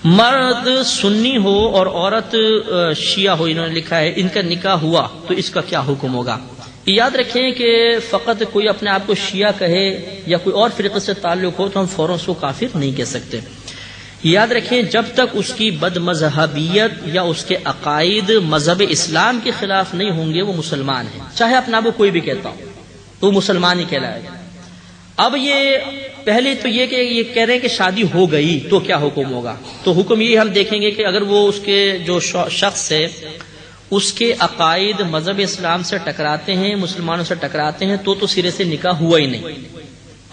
مرد سنی ہو اور عورت شیعہ ہو، انہوں نے لکھا ہے ان کا نکاح ہوا تو اس کا کیا حکم ہوگا؟ یاد رکھیں کہ فقط کوئی اپنے آپ کو شیعہ کہے یا کوئی اور فرقے سے تعلق ہو تو ہم فوراً اس کو کافر نہیں کہہ سکتے۔ یاد رکھیں جب تک اس کی بد مذہبیت یا اس کے عقائد مذہب اسلام کے خلاف نہیں ہوں گے وہ مسلمان ہے، چاہے اپنا وہ کوئی بھی کہتا ہو تو وہ مسلمان ہی کہلائے گا۔ اب یہ پہلے تو یہ کہ یہ کہہ رہے ہیں کہ شادی ہو گئی تو کیا حکم ہوگا، تو حکم یہ ہم دیکھیں گے کہ اگر وہ اس کے جو شخص ہے اس کے عقائد مذہب اسلام سے ٹکراتے ہیں، مسلمانوں سے ٹکراتے ہیں تو سرے سے نکاح ہوا ہی نہیں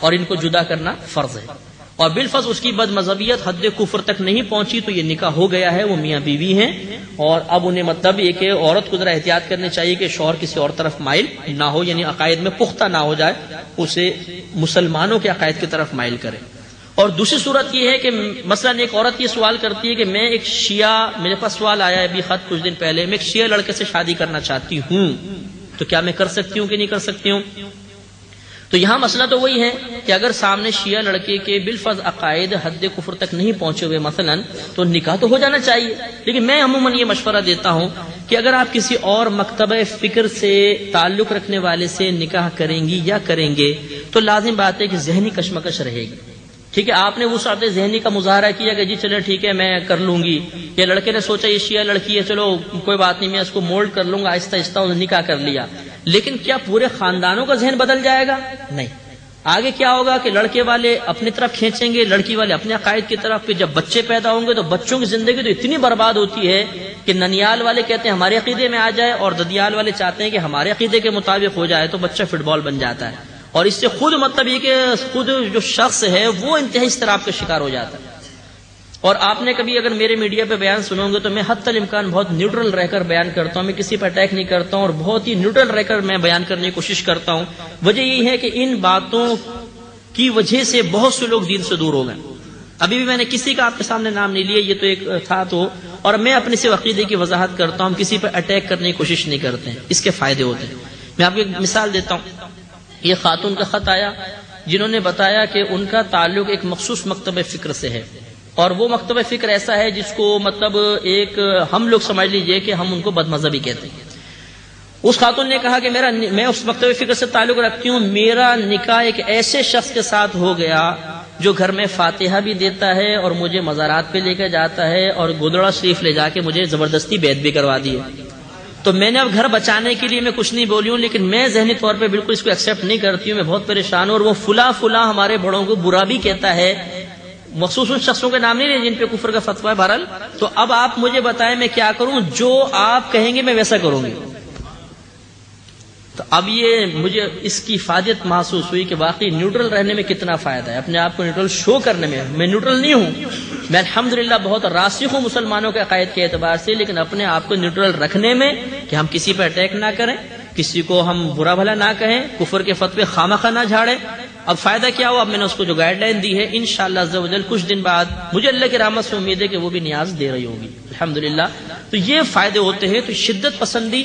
اور ان کو جدا کرنا فرض ہے، اور بالفرض اس کی بد مذہبیت حد کفر تک نہیں پہنچی تو یہ نکاح ہو گیا ہے، وہ میاں بیوی ہیں، اور اب انہیں مطلب یہ کہ عورت کو ذرا احتیاط کرنی چاہیے کہ شوہر کسی اور طرف مائل نہ ہو، یعنی عقائد میں پختہ نہ ہو جائے، اسے مسلمانوں کے عقائد کی طرف مائل کرے۔ اور دوسری صورت یہ ہے کہ مثلا ایک عورت یہ سوال کرتی ہے کہ میں ایک شیعہ، میرے پاس سوال آیا ہے ابھی خط کچھ دن پہلے، میں ایک شیعہ لڑکے سے شادی کرنا چاہتی ہوں تو کیا میں کر سکتی ہوں کہ نہیں کر سکتی ہوں؟ تو یہاں مسئلہ تو وہی ہے کہ اگر سامنے شیعہ لڑکے کے بالفرض عقائد حد کفر تک نہیں پہنچے ہوئے مثلا تو نکاح تو ہو جانا چاہیے، لیکن میں عموماً یہ مشورہ دیتا ہوں کہ اگر آپ کسی اور مکتبہ فکر سے تعلق رکھنے والے سے نکاح کریں گی یا کریں گے تو لازم بات ہے کہ ذہنی کشمکش رہے گی۔ ٹھیک ہے، آپ نے وہ صاحب ذہنی کا مظاہرہ کیا کہ جی چلے ٹھیک ہے میں کر لوں گی، یا لڑکے نے سوچا یہ شیعہ لڑکی ہے چلو کوئی بات نہیں میں اس کو مولڈ کر لوں گا، آہستہ آہستہ نکاح کر لیا، لیکن کیا پورے خاندانوں کا ذہن بدل جائے گا؟ نہیں، آگے کیا ہوگا کہ لڑکے والے اپنی طرف کھینچیں گے، لڑکی والے اپنے عقائد کی طرف، پھر جب بچے پیدا ہوں گے تو بچوں کی زندگی تو اتنی برباد ہوتی ہے کہ ننیال والے کہتے ہیں ہمارے عقیدے میں آ جائے اور ددیال والے چاہتے ہیں کہ ہمارے عقیدے کے مطابق ہو جائے، تو بچہ فٹ بال بن جاتا ہے، اور اس سے خود مطلب یہ کہ خود جو شخص ہے وہ انتہائی اضطراب کا شکار ہو جاتا ہے۔ اور آپ نے کبھی اگر میرے میڈیا پہ بیان سنو گے تو میں حتی الامکان بہت نیوٹرل رہ کر بیان کرتا ہوں، میں کسی پر اٹیک نہیں کرتا ہوں اور بہت ہی نیوٹرل رہ کر میں بیان کرنے کی کوشش کرتا ہوں۔ وجہ یہی ہے کہ ان باتوں کی وجہ سے بہت سے لوگ دین سے دور ہو گئے۔ ابھی بھی میں نے کسی کا آپ کے سامنے نام نہیں لیا، یہ تو ایک تھا تو، اور میں اپنے سے عقیدے کی وضاحت کرتا ہوں، کسی پر اٹیک کرنے کی کوشش نہیں کرتے ہیں، اس کے فائدے ہوتے ہیں۔ میں آپ کو ایک مثال دیتا ہوں، یہ خاتون کا خط آیا جنہوں نے بتایا کہ ان کا تعلق ایک مخصوص مکتبہ فکر سے ہے، اور وہ مکتبہ فکر ایسا ہے جس کو مطلب ایک ہم لوگ سمجھ لیجئے کہ ہم ان کو بد مذہبی کہتے ہیں۔ اس خاتون نے کہا کہ میں اس مکتبہ فکر سے تعلق رکھتی ہوں، میرا نکاح ایک ایسے شخص کے ساتھ ہو گیا جو گھر میں فاتحہ بھی دیتا ہے اور مجھے مزارات پہ لے کے جاتا ہے اور گودڑا شریف لے جا کے مجھے زبردستی بیعت بھی کروا دی ہے۔ تو میں نے اب گھر بچانے کے لیے میں کچھ نہیں بولی ہوں، لیکن میں ذہنی طور پہ بالکل اس کو ایکسیپٹ نہیں کرتی ہوں، میں بہت پریشان ہوں، اور وہ فلاں ہمارے بڑوں کو برا بھی کہتا ہے، مخصوص ان شخصوں کے نام نہیں لے جن پہ کفر کا فتویٰ ہے۔ بہرحال تو اب آپ مجھے بتائیں میں کیا کروں، جو آپ کہیں گے میں ویسا کروں گی۔ تو اب یہ مجھے اس کی فائدت محسوس ہوئی کہ واقعی نیوٹرل رہنے میں کتنا فائدہ ہے، اپنے آپ کو نیوٹرل شو کرنے میں نیوٹرل نہیں ہوں، میں الحمدللہ بہت راسخ ہوں مسلمانوں کے عقائد کے اعتبار سے، لیکن اپنے آپ کو نیوٹرل رکھنے میں کہ ہم کسی پہ اٹیک نہ کریں، کسی کو ہم برا بھلا نہ کہیں، کفر کے فتوے خامخواہ نہ جھاڑیں۔ اب فائدہ کیا ہوا، اب میں نے اس کو جو گائیڈ لائن دی ہے انشاءاللہ عز و جل کچھ دن بعد مجھے اللہ کی رحمت سے امید ہے کہ وہ بھی نیاز دے رہی ہوگی الحمدللہ۔ تو یہ فائدے ہوتے ہیں، تو شدت پسندی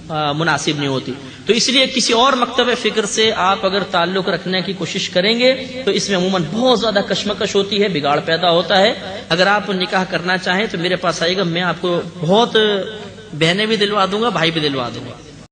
مناسب نہیں ہوتی، تو اس لیے کسی اور مکتبہ فکر سے آپ اگر تعلق رکھنے کی کوشش کریں گے تو اس میں عموماً بہت زیادہ کشمکش ہوتی ہے، بگاڑ پیدا ہوتا ہے۔ اگر آپ نکاح کرنا چاہیں تو میرے پاس آئیے گا، میں آپ کو بہت بہنیں بھی دلوا دوں گا، بھائی بھی دلوا دوں گا۔